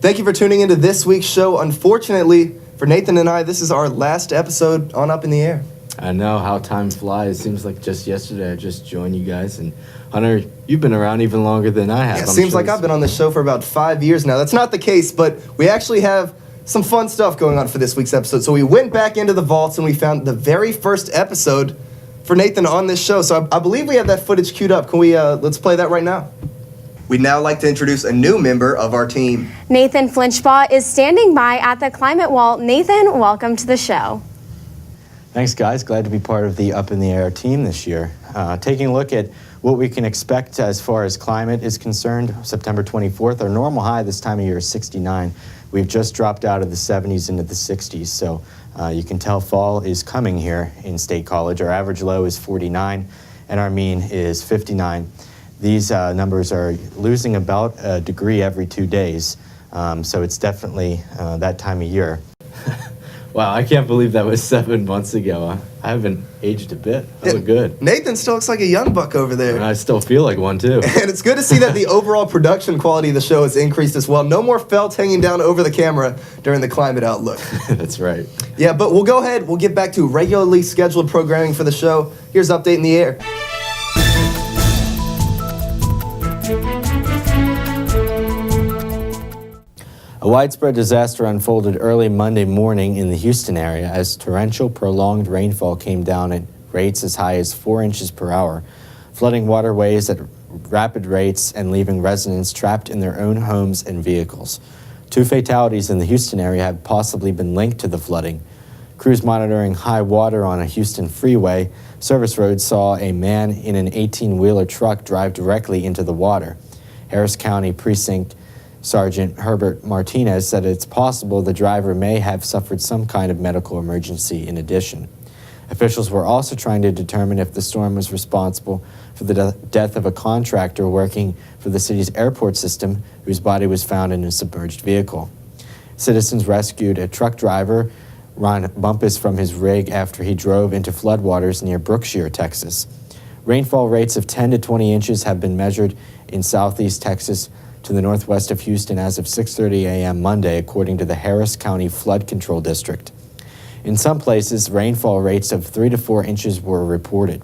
Thank you for tuning into this week's show. Unfortunately, for Nathan and I, this is our last episode on Up in the Air. I know how time flies. It seems like just yesterday I just joined you guys. And Hunter, you've been around even longer than I have. Yeah, it seems like I've been on this show for about 5 years now. That's not the case, but we actually have some fun stuff going on for this week's episode. So we went back into the vaults and we found the very first episode for Nathan on this show. So I believe we have that footage queued up. Can we, let's play that right now. We'd now like to introduce a new member of our team. Nathan Flinchbaugh is standing by at the climate wall. Nathan, welcome to the show. Thanks, guys. Glad to be part of the Up in the Air team this year. Taking a look at what we can expect as far as climate is concerned, September 24th, our normal high this time of year is 69. We've just dropped out of the 70s into the 60s, so you can tell fall is coming here in State College. Our average low is 49, and our mean is 59. These numbers are losing about a degree every 2 days, so it's definitely that time of year. Wow, I can't believe that was 7 months ago. I haven't aged a bit. I look good. Nathan still looks like a young buck over there. And I still feel like one, too. And it's good to see that the overall production quality of the show has increased as well. No more felt hanging down over the camera during the Climate Outlook. That's right. Yeah, but we'll go ahead. We'll get back to regularly scheduled programming for the show. Here's Update in the Air. A widespread disaster unfolded early Monday morning in the Houston area as torrential, prolonged rainfall came down at rates as high as 4 inches per hour, flooding waterways at rapid rates and leaving residents trapped in their own homes and vehicles. 2 fatalities in the Houston area have possibly been linked to the flooding. Crews monitoring high water on a Houston freeway service road saw a man in an 18-wheeler truck drive directly into the water. Harris County Precinct Sergeant Herbert Martinez said it's possible the driver may have suffered some kind of medical emergency in addition. Officials were also trying to determine if the storm was responsible for the death of a contractor working for the city's airport system whose body was found in a submerged vehicle. Citizens rescued a truck driver, Ron Bumpus, from his rig after he drove into floodwaters near Brookshire, Texas. Rainfall rates of 10 to 20 inches have been measured in southeast Texas to the northwest of Houston as of 6:30 a.m. Monday, according to the Harris County Flood Control District. In some places, rainfall rates of 3 to 4 inches were reported.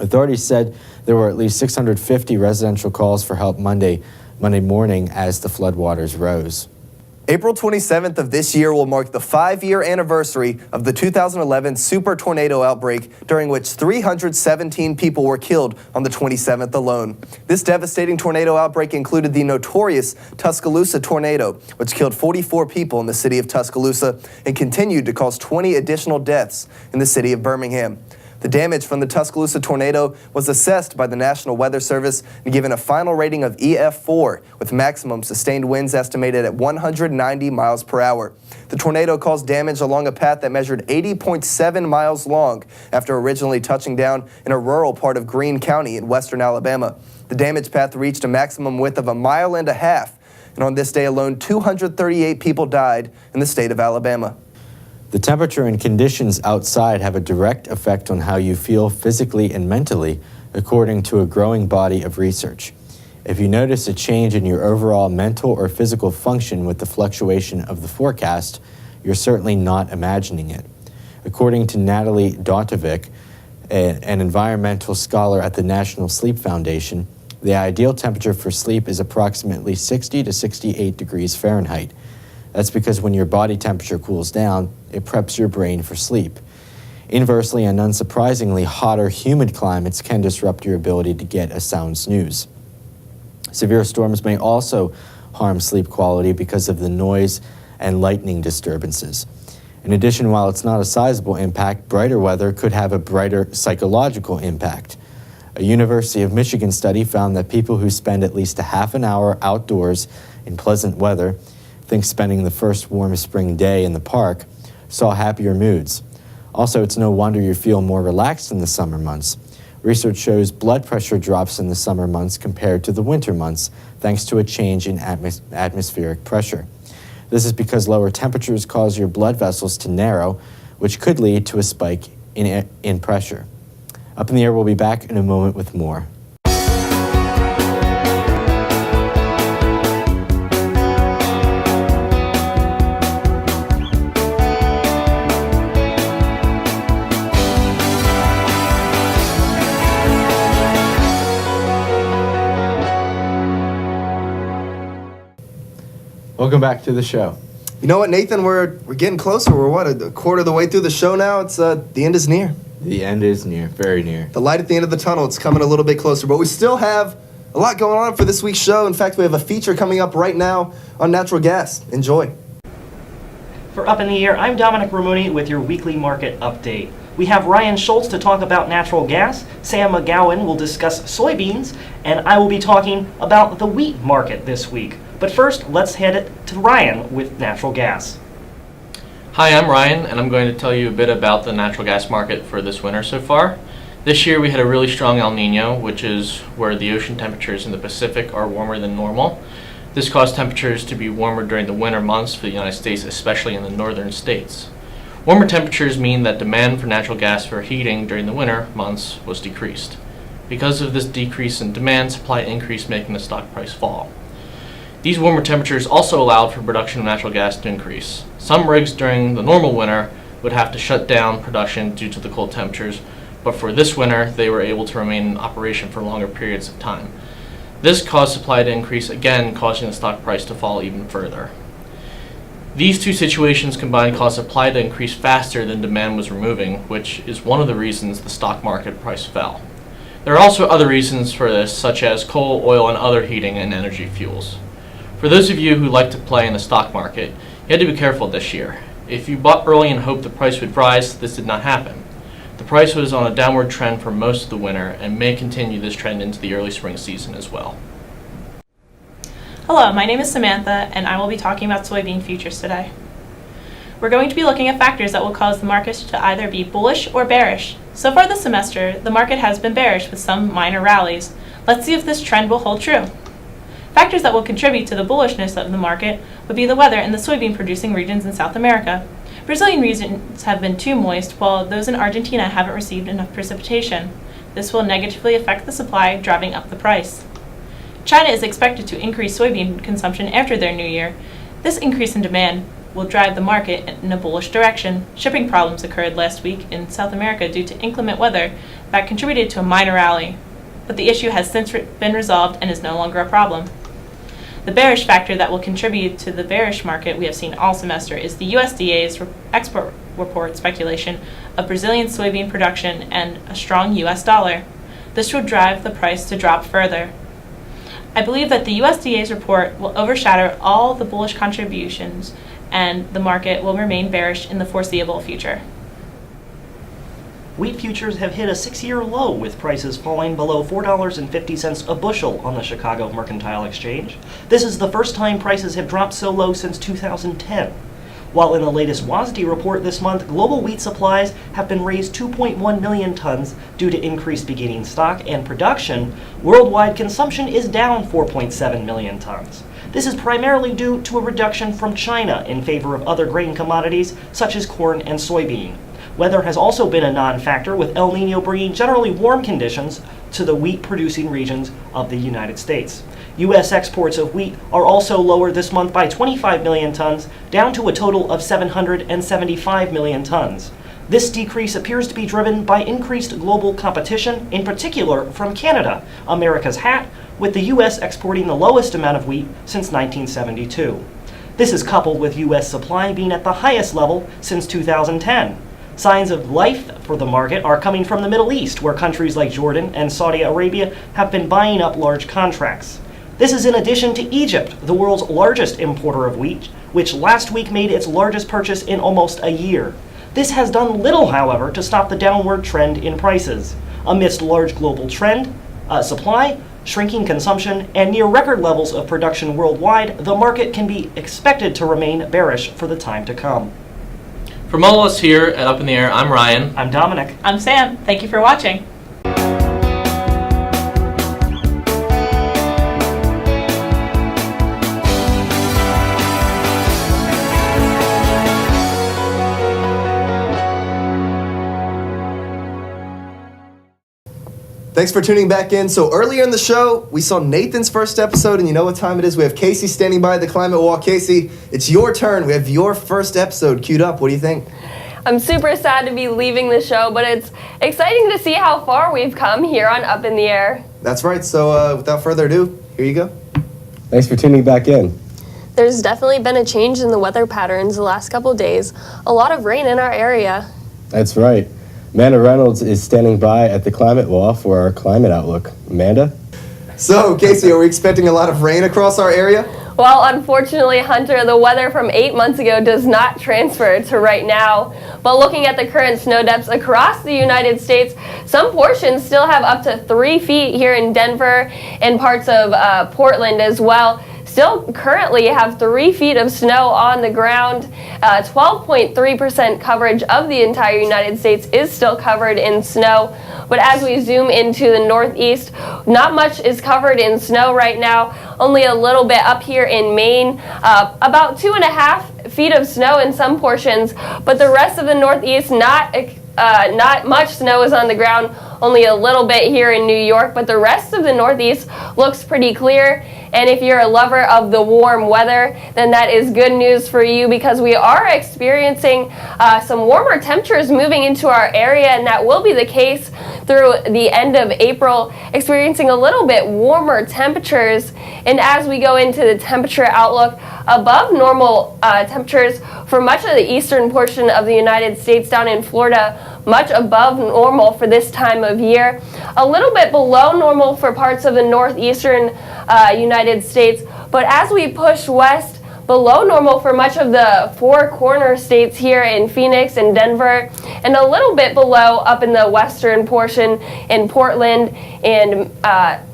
Authorities said there were at least 650 residential calls for help Monday morning as the floodwaters rose. April 27th of this year will mark the 5-year anniversary of the 2011 super tornado outbreak, during which 317 people were killed on the 27th alone. This devastating tornado outbreak included the notorious Tuscaloosa tornado, which killed 44 people in the city of Tuscaloosa and continued to cause 20 additional deaths in the city of Birmingham. The damage from the Tuscaloosa tornado was assessed by the National Weather Service and given a final rating of EF4, with maximum sustained winds estimated at 190 miles per hour. The tornado caused damage along a path that measured 80.7 miles long after originally touching down in a rural part of Greene County in western Alabama. The damage path reached a maximum width of 1.5 miles, and on this day alone, 238 people died in the state of Alabama. The temperature and conditions outside have a direct effect on how you feel physically and mentally, according to a growing body of research. If you notice a change in your overall mental or physical function with the fluctuation of the forecast, you're certainly not imagining it. According to Natalie Dotovic, an environmental scholar at the National Sleep Foundation, the ideal temperature for sleep is approximately 60 to 68 degrees Fahrenheit. That's because when your body temperature cools down, it preps your brain for sleep. Inversely and unsurprisingly, hotter, humid climates can disrupt your ability to get a sound snooze. Severe storms may also harm sleep quality because of the noise and lightning disturbances. In addition, while it's not a sizable impact, brighter weather could have a brighter psychological impact. A University of Michigan study found that people who spend at least a half an hour outdoors in pleasant weather, think spending the first warm spring day in the park, saw happier moods. Also, it's no wonder you feel more relaxed in the summer months. Research shows blood pressure drops in the summer months compared to the winter months, thanks to a change in atmospheric pressure. This is because lower temperatures cause your blood vessels to narrow, which could lead to a spike in pressure. Up in the Air will be back in a moment with more. Welcome back to the show. You know what, Nathan? We're getting closer. We're a quarter of the way through the show now. It's the end is near. The end is near, very near. The light at the end of the tunnel. It's coming a little bit closer, but we still have a lot going on for this week's show. In fact, we have a feature coming up right now on natural gas. Enjoy. For Up in the Air, I'm Dominic Ramoni with your weekly market update. We have Ryan Schultz to talk about natural gas, Sam McGowan will discuss soybeans, and I will be talking about the wheat market this week. But first, let's head it to Ryan with natural gas. Hi, I'm Ryan, and I'm going to tell you a bit about the natural gas market for this winter so far. This year we had a really strong El Nino, which is where the ocean temperatures in the Pacific are warmer than normal. This caused temperatures to be warmer during the winter months for the United States, especially in the northern states. Warmer temperatures mean that demand for natural gas for heating during the winter months was decreased. Because of this decrease in demand, supply increased, making the stock price fall. These warmer temperatures also allowed for production of natural gas to increase. Some rigs during the normal winter would have to shut down production due to the cold temperatures, but for this winter, they were able to remain in operation for longer periods of time. This caused supply to increase again, causing the stock price to fall even further. These two situations combined caused supply to increase faster than demand was removing, which is one of the reasons the stock market price fell. There are also other reasons for this, such as coal, oil, and other heating and energy fuels. For those of you who like to play in the stock market, you had to be careful this year. If you bought early and hoped the price would rise, this did not happen. The price was on a downward trend for most of the winter and may continue this trend into the early spring season as well. Hello, my name is Samantha, and I will be talking about soybean futures today. We're going to be looking at factors that will cause the market to either be bullish or bearish. So far this semester, the market has been bearish with some minor rallies. Let's see if this trend will hold true. Factors that will contribute to the bullishness of the market would be the weather in the soybean producing regions in South America. Brazilian regions have been too moist, while those in Argentina haven't received enough precipitation. This will negatively affect the supply, driving up the price. China is expected to increase soybean consumption after their new year. This increase in demand will drive the market in a bullish direction. Shipping problems occurred last week in South America due to inclement weather that contributed to a minor rally, but the issue has since been resolved and is no longer a problem. The bearish factor that will contribute to the bearish market we have seen all semester is the USDA's export report speculation of Brazilian soybean production and a strong US dollar. This will drive the price to drop further. I believe that the USDA's report will overshadow all the bullish contributions and the market will remain bearish in the foreseeable future. Wheat futures have hit a 6-year low with prices falling below $4.50 a bushel on the Chicago Mercantile Exchange. This is the first time prices have dropped so low since 2010. While in the latest WASDE report this month, global wheat supplies have been raised 2.1 million tons due to increased beginning stock and production, worldwide consumption is down 4.7 million tons. This is primarily due to a reduction from China in favor of other grain commodities such as corn and soybean. Weather has also been a non-factor, with El Nino bringing generally warm conditions to the wheat-producing regions of the United States. U.S. exports of wheat are also lower this month by 25 million tons, down to a total of 775 million tons. This decrease appears to be driven by increased global competition, in particular from Canada, America's hat, with the U.S. exporting the lowest amount of wheat since 1972. This is coupled with U.S. supply being at the highest level since 2010. Signs of life for the market are coming from the Middle East, where countries like Jordan and Saudi Arabia have been buying up large contracts. This is in addition to Egypt, the world's largest importer of wheat, which last week made its largest purchase in almost a year. This has done little, however, to stop the downward trend in prices. Amidst large global supply, shrinking consumption, and near record levels of production worldwide, the market can be expected to remain bearish for the time to come. From all of us here at Up in the Air, I'm Ryan. I'm Dominic. I'm Sam. Thank you for watching. Thanks for tuning back in. So earlier in the show, we saw Nathan's first episode, and you know what time it is. We have Casey standing by the climate wall. Casey, it's your turn. We have your first episode queued up. What do you think? I'm super sad to be leaving the show, but it's exciting to see how far we've come here on Up in the Air. That's right. So without further ado, here you go. Thanks for tuning back in. There's definitely been a change in the weather patterns the last couple days. A lot of rain in our area. That's right. Amanda Reynolds is standing by at the climate wall for our climate outlook. Amanda? So, Casey, are we expecting a lot of rain across our area? Well, unfortunately, Hunter, the weather from 8 months ago does not transfer to right now. But looking at the current snow depths across the United States, some portions still have up to 3 feet here in Denver and parts of Portland as well. Still currently have 3 feet of snow on the ground. 12.3% coverage of the entire United States is still covered in snow. But as we zoom into the northeast, not much is covered in snow right now. Only a little bit up here in Maine. About 2.5 feet of snow in some portions. But the rest of the northeast, not much snow is on the ground. Only a little bit here in New York, but the rest of the Northeast looks pretty clear. And if you're a lover of the warm weather, then that is good news for you because we are experiencing some warmer temperatures moving into our area, and that will be the case through the end of April, experiencing a little bit warmer temperatures. And as we go into the temperature outlook, above normal temperatures for much of the eastern portion of the United States down in Florida, much above normal for this time of year. A little bit below normal for parts of the northeastern United States, but as we push west, below normal for much of the Four Corner states here in Phoenix and Denver, and a little bit below up in the western portion in Portland and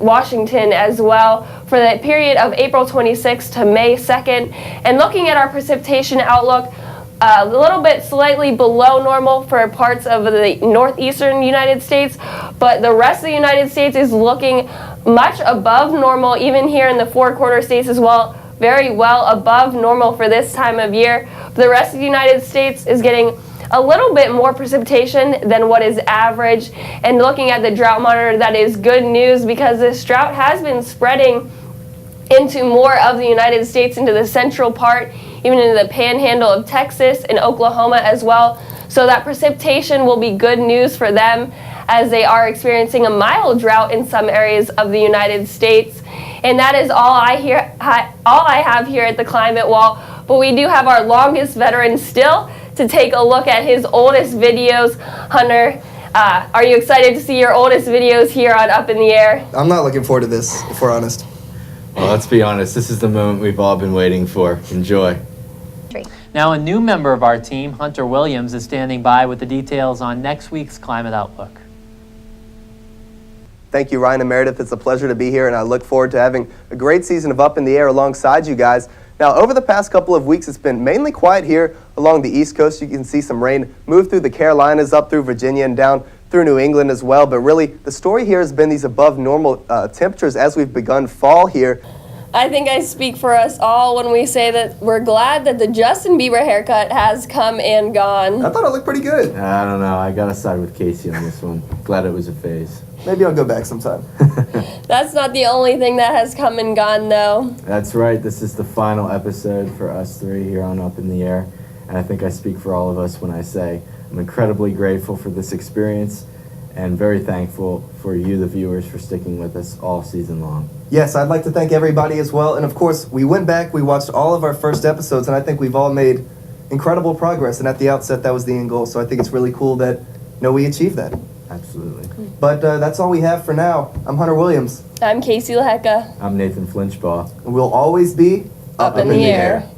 Washington as well for the period of April 26th to May 2nd. And looking at our precipitation outlook, a little bit slightly below normal for parts of the northeastern United States, but the rest of the United States is looking much above normal, even here in the Four Corner states as well, very well above normal for this time of year. The rest of the United States is getting a little bit more precipitation than what is average, and looking at the drought monitor, that is good news because this drought has been spreading into more of the United States, into the central part, even into the panhandle of Texas and Oklahoma as well. So that precipitation will be good news for them as they are experiencing a mild drought in some areas of the United States. And that is all I have here at the Climate Wall. But we do have our longest veteran still to take a look at his oldest videos. Hunter, are you excited to see your oldest videos here on Up in the Air? I'm not looking forward to this, if we're honest. Well, let's be honest. This is the moment we've all been waiting for. Enjoy. Now, a new member of our team, Hunter Williams, is standing by with the details on next week's Climate Outlook. Thank you, Ryan and Meredith. It's a pleasure to be here, and I look forward to having a great season of Up in the Air alongside you guys. Now, over the past couple of weeks, it's been mainly quiet here along the East Coast. You can see some rain move through the Carolinas, up through Virginia, and down through New England as well. But really, the story here has been these above normal temperatures as we've begun fall here. I think I speak for us all when we say that we're glad that the Justin Bieber haircut has come and gone. I thought it looked pretty good. I don't know. I got to side with Casey on this one. Glad it was a phase. Maybe I'll go back sometime. That's not the only thing that has come and gone, though. That's right. This is the final episode for us three here on Up in the Air. And I think I speak for all of us when I say I'm incredibly grateful for this experience and very thankful for you, the viewers, for sticking with us all season long. Yes, I'd like to thank everybody as well. And of course, we went back, we watched all of our first episodes, and I think we've all made incredible progress. And at the outset, that was the end goal. So I think it's really cool that, we achieved that. Absolutely. But that's all we have for now. I'm Hunter Williams. I'm Casey Lahecka. I'm Nathan Flinchbaugh. And we'll always be Up in the air.